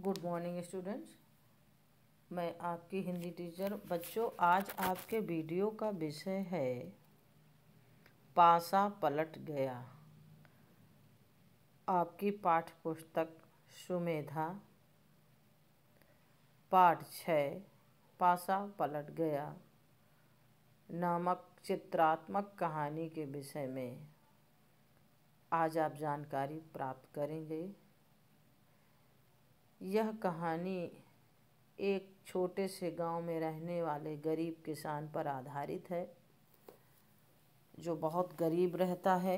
Good morning students. मैं आपकी Hindi teacher. बच्चों, आज आपके वीडियो का विषय है पासा पलट गया। आपकी पाठ्य पुस्तक सुमेधा पाठ 6 पासा पलट गया नामक चित्रात्मक कहानी के विषय में आज आप जानकारी प्राप्त करेंगे। यह कहानी एक छोटे से गांव में रहने वाले गरीब किसान पर आधारित है, जो बहुत गरीब रहता है।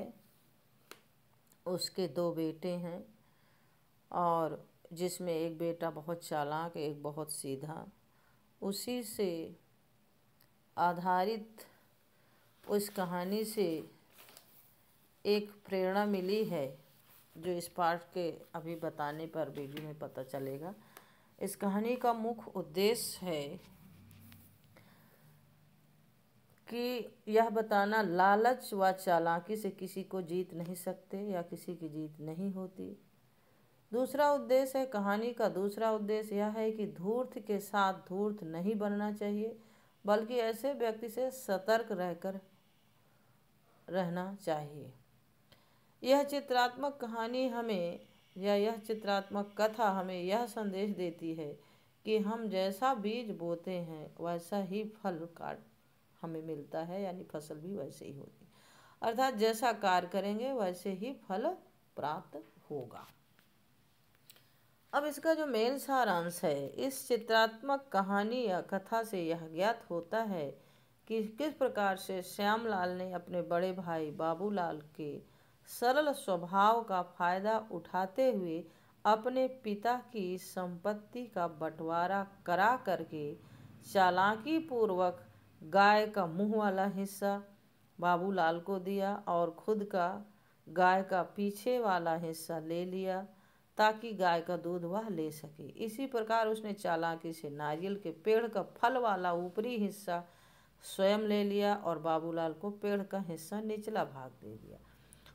उसके 2 बेटे हैं और जिसमें एक बेटा बहुत चालाक, एक बहुत सीधा। उसी से आधारित उस कहानी से एक प्रेरणा मिली है, जो इस पाठ के अभी बताने पर वीडियो में पता चलेगा। इस कहानी का मुख्य उद्देश्य है कि यह बताना लालच व चालाकी से किसी को जीत नहीं सकते या किसी की जीत नहीं होती। दूसरा उद्देश्य है, कहानी का दूसरा उद्देश्य यह है कि धूर्त के साथ धूर्त नहीं बनना चाहिए, बल्कि ऐसे व्यक्ति से सतर्क रहकर रहना चाहिए। यह चित्रात्मक कहानी हमें यह चित्रात्मक कथा हमें यह संदेश देती है कि हम जैसा बीज बोते हैं वैसा ही फल काट हमें मिलता है, यानी फसल भी वैसे ही होती, अर्थात जैसा कार्य करेंगे वैसे ही फल प्राप्त होगा। अब इसका जो मेन सारांश है, इस चित्रात्मक कहानी या कथा से यह ज्ञात होता है कि किस प्रकार से श्यामलाल ने अपने बड़े भाई बाबूलाल के सरल स्वभाव का फायदा उठाते हुए अपने पिता की संपत्ति का बंटवारा करा करके चालाकी पूर्वक गाय का मुंह वाला हिस्सा बाबूलाल को दिया और खुद का गाय का पीछे वाला हिस्सा ले लिया, ताकि गाय का दूध वह ले सके। इसी प्रकार उसने चालाकी से नारियल के पेड़ का फल वाला ऊपरी हिस्सा स्वयं ले लिया और बाबूलाल को पेड़ का हिस्सा निचला भाग दे दिया।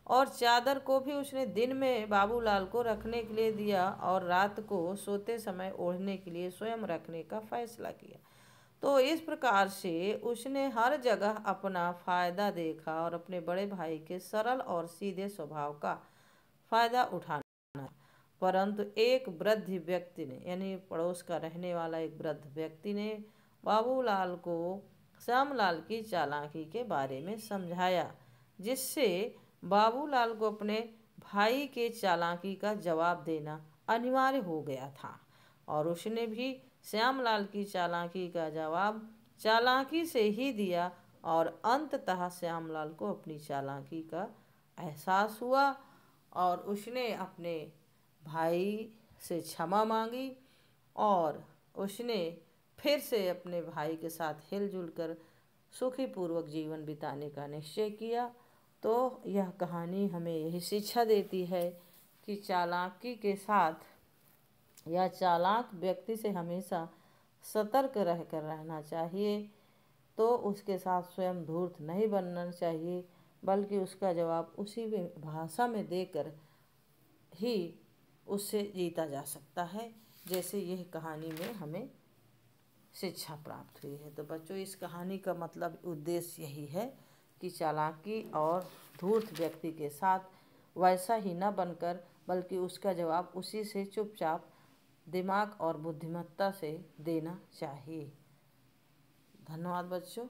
और चादर को भी उसने दिन में बाबूलाल को रखने के लिए दिया और रात को सोते समय ओढ़ने के लिए स्वयं रखने का फैसला किया। तो इस प्रकार से उसने हर जगह अपना फायदा देखा और अपने बड़े भाई के सरल और सीधे स्वभाव का फायदा उठाना। परंतु एक वृद्ध व्यक्ति ने, यानी पड़ोस का रहने वाला एक वृद्ध व्यक्ति ने बाबूलाल को श्यामलाल की चालाकी के बारे में समझाया, जिससे बाबूलाल को अपने भाई के चालाकी का जवाब देना अनिवार्य हो गया था। और उसने भी श्यामलाल की चालाकी का जवाब चालाकी से ही दिया और अंततः श्यामलाल को अपनी चालाकी का एहसास हुआ और उसने अपने भाई से क्षमा मांगी और उसने फिर से अपने भाई के साथ हिलजुल कर सुखीपूर्वक जीवन बिताने का निश्चय किया। तो यह कहानी हमें यही शिक्षा देती है कि चालाकी के साथ या चालाक व्यक्ति से हमेशा सतर्क रहकर रहना चाहिए। तो उसके साथ स्वयं धूर्त नहीं बनना चाहिए, बल्कि उसका जवाब उसी भाषा में देकर ही उससे जीता जा सकता है, जैसे यह कहानी में हमें शिक्षा प्राप्त हुई है। तो बच्चों, इस कहानी का मतलब उद्देश्य यही है कि चालाकी और धूर्त व्यक्ति के साथ वैसा ही न बनकर, बल्कि उसका जवाब उसी से चुपचाप दिमाग और बुद्धिमत्ता से देना चाहिए। धन्यवाद बच्चों।